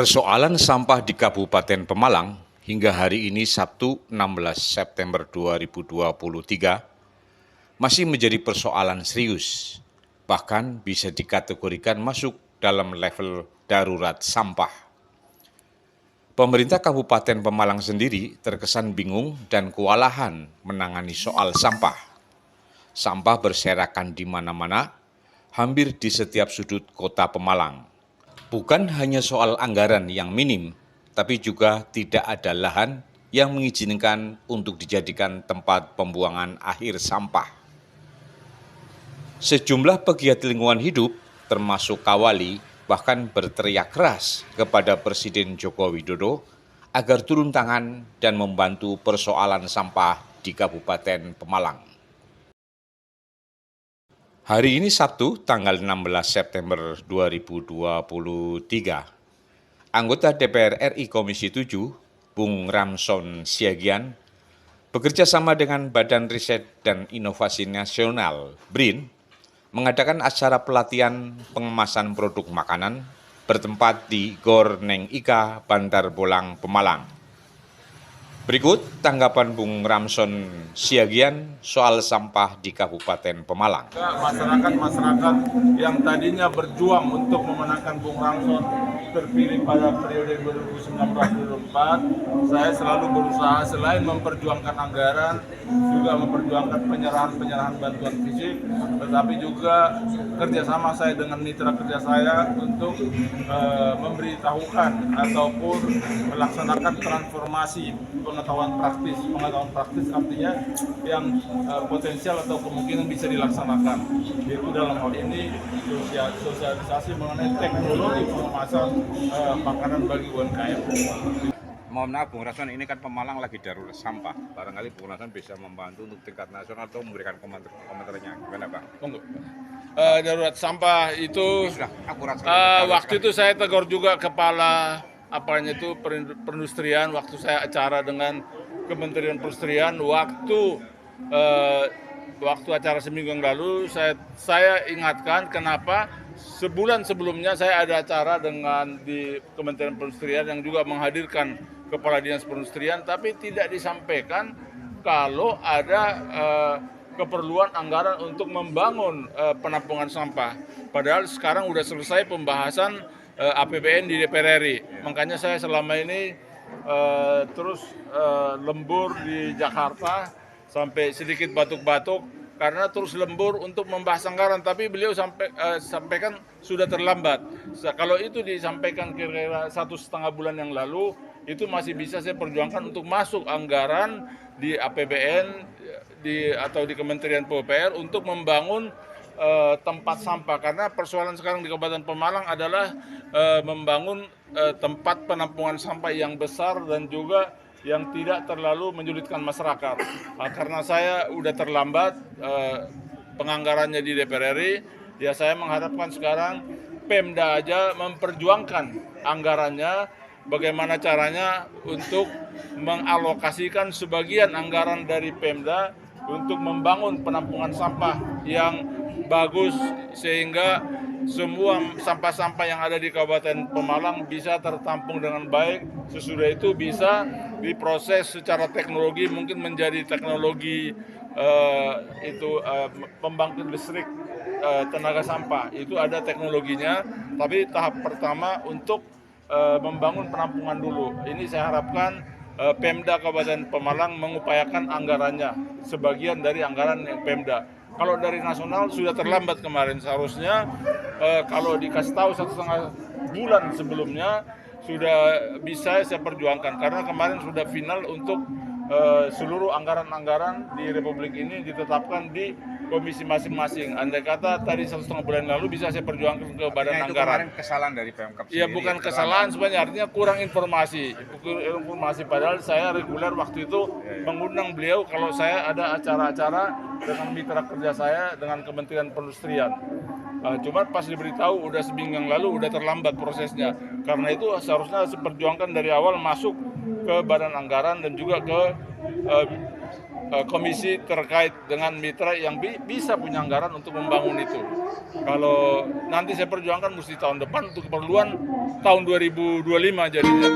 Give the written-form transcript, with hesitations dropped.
Persoalan sampah di Kabupaten Pemalang hingga hari ini Sabtu 16 September 2023 masih menjadi persoalan serius, bahkan bisa dikategorikan masuk dalam level darurat sampah. Pemerintah Kabupaten Pemalang sendiri terkesan bingung dan kewalahan menangani soal sampah. Sampah berserakan di mana-mana, hampir di setiap sudut kota Pemalang. Bukan hanya soal anggaran yang minim, tapi juga tidak ada lahan yang mengizinkan untuk dijadikan tempat pembuangan akhir sampah. Sejumlah pegiat lingkungan hidup, termasuk Kawali, bahkan berteriak keras kepada Presiden Joko Widodo agar turun tangan dan membantu persoalan sampah di Kabupaten Pemalang. Hari ini Sabtu, tanggal 16 September 2023, anggota DPR RI Komisi 7, Bung Ramson Siagian, bekerja sama dengan Badan Riset dan Inovasi Nasional, BRIN, mengadakan acara pelatihan pengemasan produk makanan bertempat di Gor Neng Ika, Bantar Bolang, Pemalang. Berikut tanggapan Bung Ramson Siagian soal sampah di Kabupaten Pemalang. Masyarakat yang tadinya berjuang untuk memenangkan Bung Ramson terpilih pada periode 2019-2024, saya selalu berusaha selain memperjuangkan anggaran, juga memperjuangkan penyerahan bantuan fisik, tetapi juga kerjasama saya dengan mitra kerja saya untuk memberitahukan ataupun melaksanakan transformasi pengetahuan praktis artinya yang potensial atau kemungkinan bisa dilaksanakan, yaitu dalam hal ini sosialisasi mengenai teknologi pengemasan makanan bagi UMKM. Mohon maaf Bung Ramson, ini kan Pemalang lagi darurat sampah. Barangkali Bung Ramson bisa membantu untuk tingkat nasional atau memberikan komentarnya. Gimana Bang? Darurat sampah itu waktu itu saya tegur juga kepala perindustrian waktu saya acara dengan Kementerian Perindustrian waktu acara seminggu yang lalu saya ingatkan kenapa sebulan sebelumnya saya ada acara di Kementerian Perindustrian yang juga menghadirkan Kepala Dinas Perindustrian, tapi tidak disampaikan kalau ada keperluan anggaran untuk membangun penampungan sampah. Padahal sekarang sudah selesai pembahasan APBN di DPR RI. Makanya saya selama ini terus lembur di Jakarta sampai sedikit batuk-batuk karena terus lembur untuk membahas anggaran. Tapi beliau sampaikan sudah terlambat. Kalau itu disampaikan kira-kira 1,5 bulan yang lalu, itu masih bisa saya perjuangkan untuk masuk anggaran di APBN atau di Kementerian PUPR untuk membangun tempat sampah, karena persoalan sekarang di Kabupaten Pemalang adalah membangun tempat penampungan sampah yang besar dan juga yang tidak terlalu menyulitkan masyarakat. Karena saya udah terlambat penganggarannya di DPR RI, ya saya mengharapkan sekarang Pemda aja memperjuangkan anggarannya, bagaimana caranya untuk mengalokasikan sebagian anggaran dari Pemda untuk membangun penampungan sampah yang bagus sehingga semua sampah-sampah yang ada di Kabupaten Pemalang bisa tertampung dengan baik. Sesudah itu bisa diproses secara teknologi, mungkin menjadi teknologi pembangkit listrik tenaga sampah. Itu ada teknologinya, tapi tahap pertama untuk membangun penampungan dulu. Ini saya harapkan Pemda Kabupaten Pemalang mengupayakan anggarannya, sebagian dari anggaran yang Pemda. Kalau dari nasional sudah terlambat kemarin, seharusnya kalau dikasih tahu 1,5 bulan sebelumnya sudah bisa saya perjuangkan, karena kemarin sudah final untuk seluruh anggaran-anggaran di Republik ini ditetapkan di komisi masing-masing. Andai kata tadi 1,5 bulan lalu bisa saya perjuangkan ke badan anggaran. Kemarin kesalahan dari Pemkab sendiri. Ya bukan kesalahan sebenarnya, artinya kurang informasi. Padahal saya reguler waktu itu mengundang beliau kalau saya ada acara-acara dengan mitra kerja saya dengan Kementerian Perindustrian. Cuma pas diberitahu udah seminggu yang lalu udah terlambat prosesnya. Karena itu seharusnya saya perjuangkan dari awal masuk ke badan anggaran dan juga ke komisi terkait dengan mitra yang bisa punya anggaran untuk membangun itu. Kalau nanti saya perjuangkan mesti tahun depan untuk keperluan tahun 2025 jadinya.